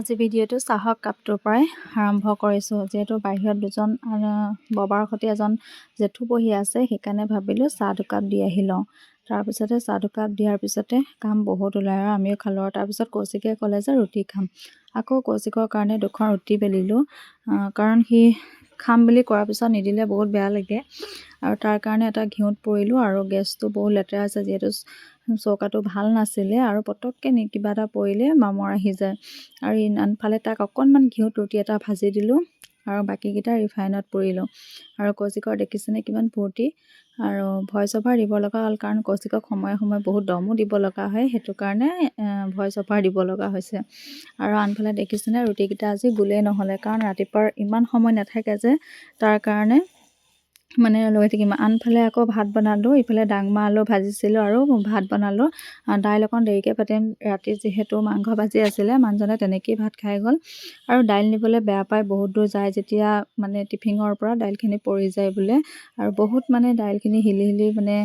আজি ভিডিঅ'টো চাহৰ কাপটোৰ পৰাই আৰম্ভ কৰিছোঁ। যিহেতু বাহিৰত দুজন ববাৰ সৈতে এজন জেঠু বহি আছে, সেইকাৰণে ভাবিলোঁ চাহ দুকাপ দি আহি লওঁ। তাৰপিছতে চাহ দুকাপ দিয়াৰ পিছতে কাম বহুত ওলাই আৰু আমিও খালোঁ। আৰু তাৰপিছত কৌশিকে ক'লে যে ৰুটি খাম। আকৌ কৌশিকৰ কাৰণে দুখন ৰুটি বেলিলোঁ, কাৰণ সি খাম বুলি কোৱাৰ পিছত নিদিলে বহুত বেয়া লাগে। আৰু তাৰ কাৰণে এটা ঘিউত পৰিলোঁ, আৰু গেছটো বহুত লেতেৰা আছে যিহেতু চৌকাটো ভাল নাছিলে, আৰু পটককৈ কিবা এটা পৰিলে মামৰ আহি যায়। আৰু আনফালে তাক অকণমান ঘিউত ৰুটি এটা ভাজি দিলোঁ, আৰু বাকীকেইটা ৰিফাইনত পৰিলোঁ। আৰু কৌশিকৰ দেখিছেনে কিমান ফূৰ্তি। আৰু ভইচ অভাৰ দিব লগা হ'ল, কাৰণ কৌশিকক সময়ে সময়ে বহুত দমো দিব লগা হয়, সেইটো কাৰণে ভইচ অভাৰ দিব লগা হৈছে। আৰু আনফালে দেখিছেনে ৰুটিকেইটা আজি গোলেই নহ'লে, কাৰণ ৰাতিপুৱাৰ ইমান সময় নাথাকে যে, তাৰ কাৰণে মানে লৈ থাকিম। আনফালে আকৌ ভাত বনালোঁ, ইফালে ডাংমা আলু ভাজিছিলোঁ আৰু ভাত বনালোঁ। দাইল অকণ দেৰিকৈ পাতিম, ৰাতি যিহেতু মাংস ভাজি আছিলে, মানুহজনে তেনেকেই ভাত খাই গ'ল। আৰু দাইল নিবলৈ বেয়া পায়, বহুত দূৰ যায় যেতিয়া মানে টিফিনৰ পৰা দাইলখিনি পৰি যায় বোলে, আৰু বহুত মানে দাইলখিনি হিলি হিলি মানে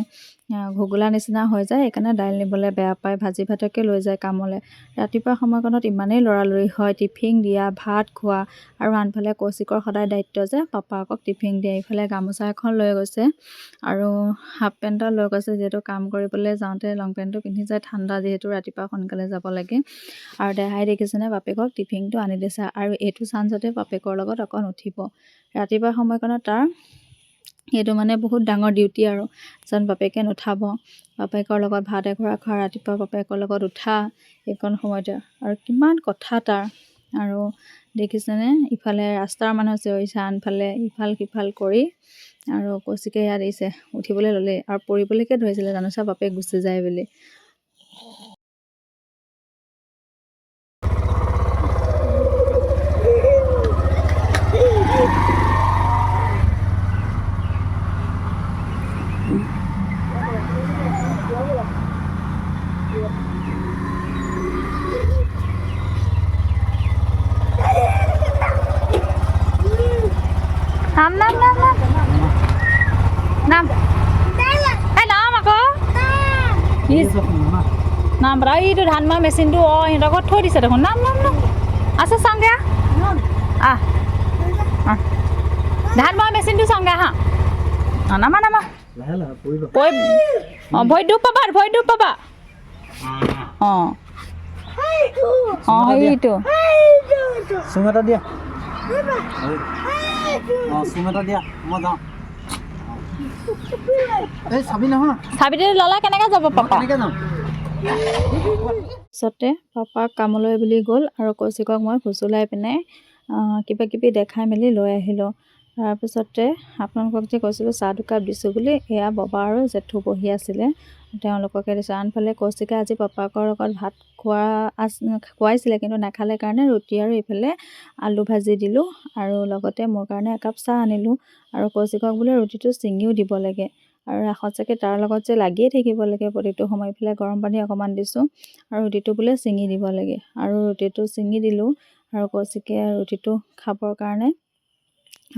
ঘুগোলা নিচিনা হৈ যায়, সেইকাৰণে দাইল নিবলৈ বেয়া পায়, ভাজি ভাতকে লৈ যায় কামলৈ। ৰাতিপুৱা সময়কণত ইমানেই লৰালৰি হয়, টিফিন দিয়া, ভাত খোৱা, আৰু আনফালে কৌশিকৰ সদায় দায়িত্ব যে পাপাকক টিফিন দিয়ে। ইফালে গামোচা এখন লৈ গৈছে আৰু হাফ পেণ্ট এটা লৈ গৈছে, যিহেতু কাম কৰিবলৈ যাওঁতে লং পেণ্টটো পিন্ধি যায়, ঠাণ্ডা যিহেতু ৰাতিপুৱা সোনকালে যাব লাগে। আৰু দেহাই দেখিছেনে বাপেকক টিফিনটো আনি দিছে, আৰু এইটো চান্সতে বাপেকৰ লগত অকণ উঠিব। ৰাতিপুৱা সময়কণত তাৰ এইটো মানে বহুত ডাঙৰ ডিউটি, আৰু যেন বাপেকে নুঠাব। বাপেকৰ লগত ভাত এগৰা খোৱা, ৰাতিপুৱা বাপেকৰ লগত উঠা, এইকণ সময়তে আৰু কিমান কথা তাৰ। আৰু দেখিছেনে ইফালে ৰাস্তাৰ মানুহ চিঞৰিছে, আনফালে ইফাল সিফাল কৰি, আৰু কৌশিকে ইয়াত দিছে উঠিবলৈ ল'লেই, আৰু পৰিবলৈকে ধৰিছিলে, জানোচা বাপেক গুচি যায় বুলি। নাম নাম নাম নাম নাম এই নাম আকৌ নাম বাৰু এইটো ধান মৰা মেচিনটো সিহঁতৰ ঘৰত থৈ দিছে দেখোন। নাম নাম নাম আছে চাওঁগৈ ধান মৰা মেচিনটো চাওঁগৈ হা। নামা নামা ভৰিত দুখ পাবা, ভৰিত দুখ পাবা। সেইটো চুম এটা দিয়া, চুম এটা দিয়া, মই যাওঁ। এই চাবি নহয়, চাবিটো ল'লে কেনেকৈ যাব পাপা? কেনেকৈ যাম? পিছতে পাপাক কামলৈ বুলি গ'ল, আৰু কৌশিকক মই ফুচুলাই পিনে কিবা কিবি দেখাই মেলি লৈ আহিলোঁ। তাৰপিছতে আপোনালোকক যে কৈছিলোঁ চাহ দুকাপ দিছোঁ বুলি, এয়া ববা আৰু জেঠু বহি আছিলে, তেওঁলোককে দিছোঁ। আনফালে কৌশিকে আজি পাপাকৰ লগত ভাত খুৱাইছিলে, কিন্তু নাখালে কাৰণে ৰুটি আৰু ইফালে আলু ভাজি দিলোঁ, আৰু লগতে মোৰ কাৰণে একাপ চাহ আনিলোঁ। আৰু কৌশিকক বোলে ৰুটিটো ছিঙিও দিব লাগে, আৰু সঁচাকৈ তাৰ লগত যে লাগিয়ে থাকিব লাগে প্ৰতিটো সময়। ইফালে গৰম পানী অকণমান দিছোঁ, আৰু ৰুটিটো বোলে ছিঙি দিব লাগে, আৰু ৰুটিটো ছিঙি দিলোঁ। আৰু কৌশিকে ৰুটিটো খাবৰ কাৰণে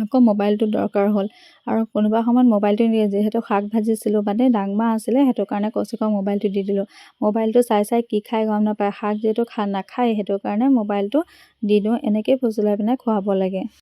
আকৌ মোবাইলটো দৰকাৰ হ'ল, আৰু কোনোবা সময়ত মোবাইলটো নিদিয়ে, যিহেতু শাক ভাজিছিলোঁ মানে ডাংমা আছিলে, সেইটো কাৰণে কৌশিকক মোবাইলটো দি দিলোঁ। মোবাইলটো চাই চাই কি খাই গম নাপায়, শাক যিহেতু নাখায়, সেইটো কাৰণে মোবাইলটো দি দিওঁ। এনেকৈয়ে ফুচুলাই পিনে খুৱাব লাগে।